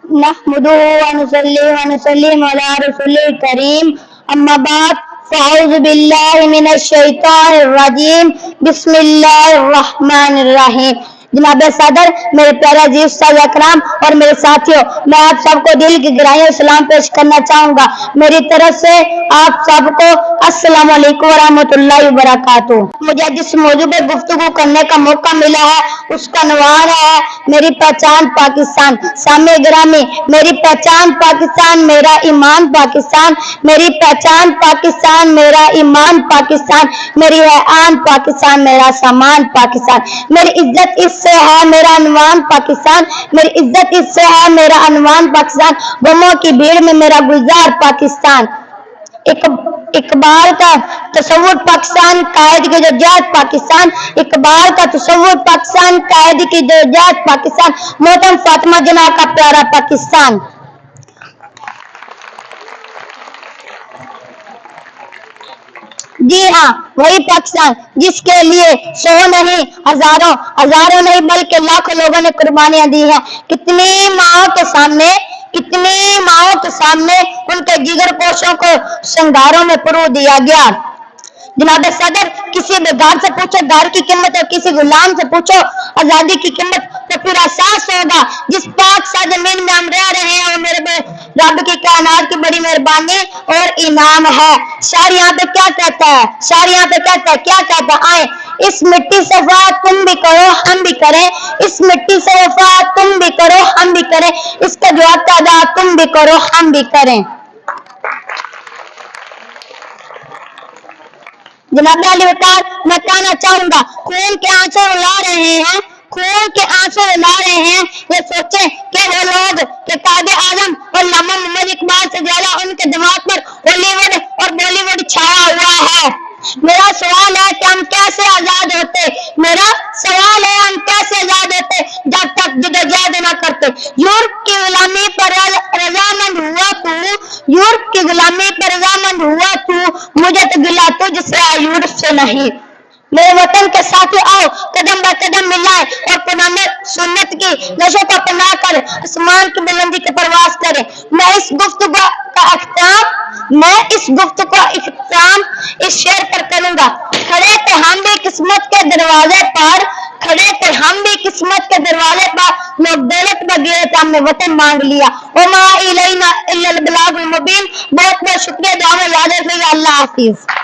نحمده ونصلي ونسلم على رسول الكريم اما بعد فاعوذ باللہ من الشیطان الرجیم بسم اللہ الرحمن الرحیم۔ جناب صدر، میرے پیارے عزیز استاد اکرام اور میرے ساتھیوں، میں آپ سب کو دل کی گہرائیوں سے سلام پیش کرنا چاہوں گا۔ میری طرف سے آپ سب کو السلام علیکم ورحمۃ اللہ وبرکاتہ۔ مجھے جس موضوع پر گفتگو کرنے کا موقع ملا ہے اس کا عنوان ہے میری پہچان پاکستان۔ سامع گرامی، میری پہچان پاکستان، میرا ایمان پاکستان، میری پہچان پاکستان، میرا ایمان پاکستان، میری ہے آن پاکستان، میرا سامان پاکستان، میری عزت اس سے ہے، میرا عنوان پاکستان، میری عزت اس سے ہے، میرا عنوان پاکستان، غموں کی بھیڑ میں میرا گلزار پاکستان۔ اقبال کا تصور پاکستان، قائد کی جدوجہد پاکستان، اقبال کا تصور پاکستان، قائد کی جدوجہد پاکستان، محترم فاطمہ جناح کا پیارا پاکستان۔ جی ہاں، وہی پاکستان جس کے لیے سو نہیں ہزاروں نہیں بلکہ لاکھوں لوگوں نے قربانیاں دی ہیں۔ کتنی ماؤں کے سامنے ان کے جگر پوشوں کو سنگاروں میں پرو دیا گیا۔ جناب صدر، کسی بےگھر سے پوچھو گھر کی قیمت اور کسی غلام سے پوچھو آزادی کی قیمت تو پھر احساس ہوگا جس پاک سرزمین میں ہم رہ رہے ہیں اور میرے رب کی کائنات کی بڑی مہربانی اور انعام ہے۔ شاعر یہاں پہ کیا کہتا ہے کیا کہتا ہے؟ آئے اس مٹی سے وفا تم بھی کرو ہم بھی کریں، اس مٹی سے وفا تم بھی کرو ہم بھی کریں، اس کا جو ادا تم بھی کرو ہم بھی کریں۔ جناب علی وقار، میں کہنا چاہوں گا خون کے آنسو لا رہے ہیں یہ سوچیں کہ وہ لوگ کہ قائد اعظم اور علامہ محمد اقبال سے زیادہ ان کے دماغ پر ہالی ووڈ اور بالی ووڈ چھایا ہوا ہے۔ میرا سوال ہے کہ ہم کیسے آزاد ہوتے جب تک جدوجہد نہ کرتے؟ یورپ کی غلامی پر رضامند ہوا تو مجھے تو گلا تجھ سے یورپ سے نہیں۔ میرے وطن کے ساتھی، آؤ قدم بہ قدم ملائے اور قرآن سنت کی نشو کو اپنا کر آسمان کی بلندی کی پرواز کریں۔ میں اس گفتگو کا اختتام اس شعر پر کروں گا۔ کھڑے تھے ہم بھی قسمت کے دروازے پر، لوگ دولت بغیر ہم نے وطن مانگ لیا۔ وما الینا الا البلاغ المبین۔ بہت بہت شکریہ، دعا میں یاد رکھیے گا۔ اللہ حافظ۔